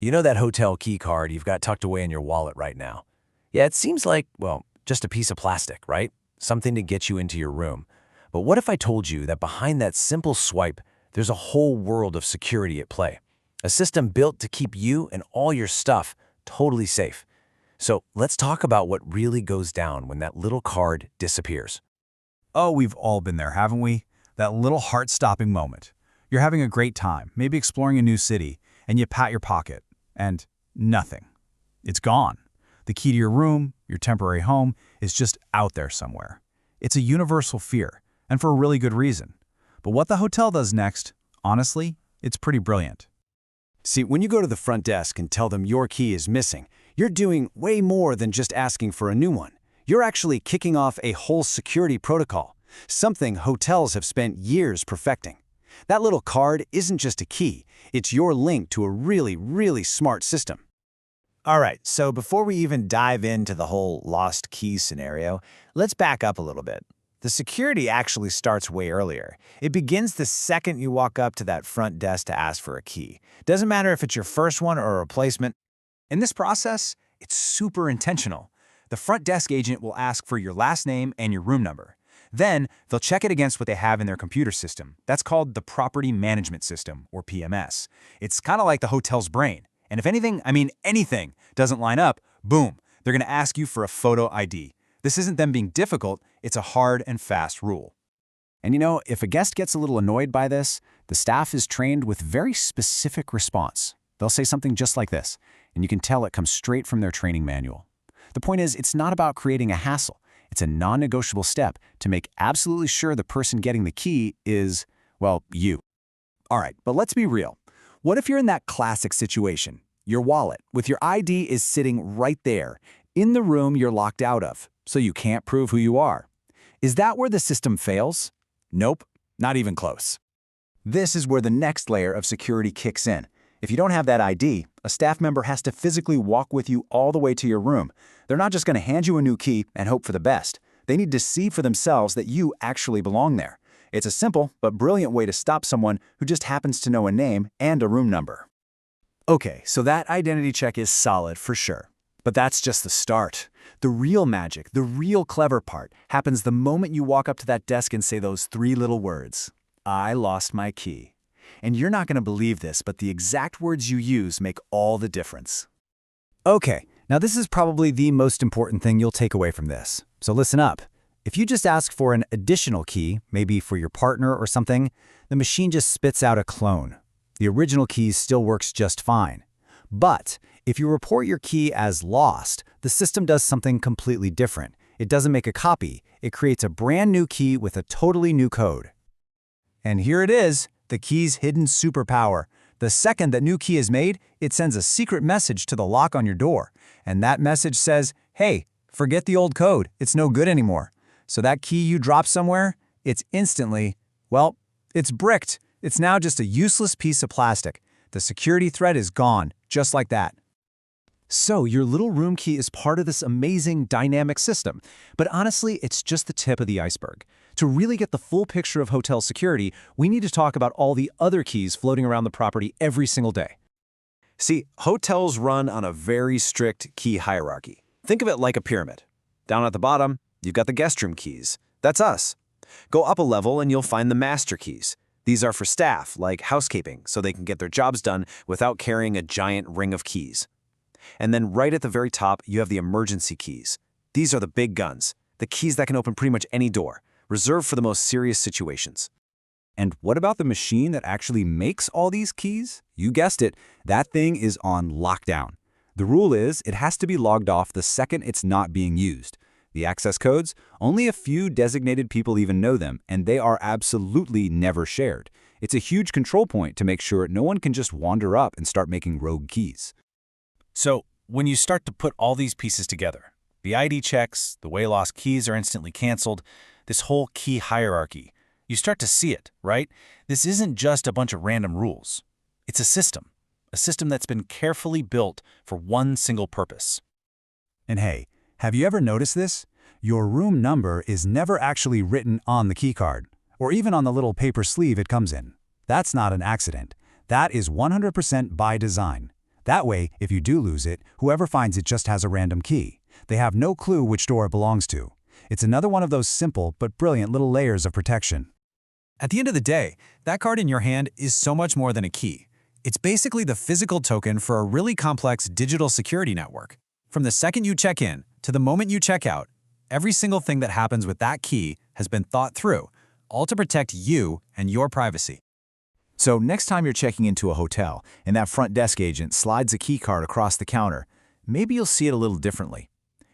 You know that hotel key card you've got tucked away in your wallet right now? Yeah, it seems like, well, just a piece of plastic, right? Something to get you into your room. But what if I told you that behind that simple swipe, there's a whole world of security at play? A system built to keep you and all your stuff totally safe. So let's talk about what really goes down when that little card disappears. Oh, we've all been there, haven't we? That little heart-stopping moment. You're having a great time, maybe exploring a new city, and you pat your pocket, and nothing. It's gone. The key to your room, your temporary home, is just out there somewhere. It's a universal fear, and for a really good reason. But what the hotel does next, honestly, it's pretty brilliant. See, when you go to the front desk and tell them your key is missing, you're doing way more than just asking for a new one. You're actually kicking off a whole security protocol, something hotels have spent years perfecting. That little card isn't just a key, it's your link to a really, really smart system. All right, so before we even dive into the whole lost keys scenario, let's back up a little bit. The security actually starts way earlier. It begins the second you walk up to that front desk to ask for a key. Doesn't matter if it's your first one or a replacement. In this process, it's super intentional. The front desk agent will ask for your last name and your room number. Then, they'll check it against what they have in their computer system. That's called the Property Management System, or PMS. It's kind of like the hotel's brain. And if anything, I mean anything, doesn't line up, boom, they're going to ask you for a photo ID. This isn't them being difficult, it's a hard and fast rule. And you know, if a guest gets a little annoyed by this, the staff is trained with very specific response. They'll say something just like this, and you can tell it comes straight from their training manual. The point is, it's not about creating a hassle. It's a non-negotiable step to make absolutely sure the person getting the key is, well, you. All right, but let's be real. What if you're in that classic situation? Your wallet with your ID is sitting right there, in the room you're locked out of, so you can't prove who you are. Is that where the system fails? Nope, not even close. This is where the next layer of security kicks in. If you don't have that ID, a staff member has to physically walk with you all the way to your room. They're not just going to hand you a new key and hope for the best. They need to see for themselves that you actually belong there. It's a simple but brilliant way to stop someone who just happens to know a name and a room number. Okay, so that identity check is solid for sure. But that's just the start. The real magic, the real clever part, happens the moment you walk up to that desk and say those three little words, "I lost my key." And you're not going to believe this, but the exact words you use make all the difference. Okay, now this is probably the most important thing you'll take away from this. So listen up. If you just ask for an additional key, maybe for your partner or something, the machine just spits out a clone. The original key still works just fine. But if you report your key as lost, the system does something completely different. It doesn't make a copy. It creates a brand new key with a totally new code. And here it is, the key's hidden superpower. The second that new key is made, it sends a secret message to the lock on your door. And that message says, hey, forget the old code. It's no good anymore. So that key you drop somewhere, it's instantly, well, it's bricked. It's now just a useless piece of plastic. The security threat is gone, just like that. So your little room key is part of this amazing dynamic system. But honestly, it's just the tip of the iceberg. To really get the full picture of hotel security, we need to talk about all the other keys floating around the property every single day. See, hotels run on a very strict key hierarchy. Think of it like a pyramid. Down at the bottom, you've got the guest room keys. That's us. Go up a level and you'll find the master keys. These are for staff, like housekeeping, so they can get their jobs done without carrying a giant ring of keys. And then right at the very top, you have the emergency keys. These are the big guns, the keys that can open pretty much any door, reserved for the most serious situations. And what about the machine that actually makes all these keys? You guessed it, that thing is on lockdown. The rule is it has to be logged off the second it's not being used. The access codes, only a few designated people even know them, and they are absolutely never shared. It's a huge control point to make sure no one can just wander up and start making rogue keys. So, when you start to put all these pieces together, the ID checks, the way lost keys are instantly canceled, this whole key hierarchy, you start to see it, right? This isn't just a bunch of random rules. It's a system that's been carefully built for one single purpose. And hey, have you ever noticed this? Your room number is never actually written on the keycard, or even on the little paper sleeve it comes in. That's not an accident. That is 100% by design. That way, if you do lose it, whoever finds it just has a random key. They have no clue which door it belongs to. It's another one of those simple but brilliant little layers of protection. At the end of the day, that card in your hand is so much more than a key. It's basically the physical token for a really complex digital security network. From the second you check in to the moment you check out, every single thing that happens with that key has been thought through, all to protect you and your privacy. So next time you're checking into a hotel and that front desk agent slides a key card across the counter, maybe you'll see it a little differently.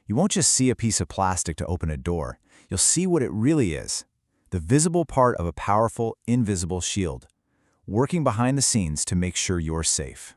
You won't just see a piece of plastic to open a door. You'll see what it really is. The visible part of a powerful, invisible shield, working behind the scenes to make sure you're safe.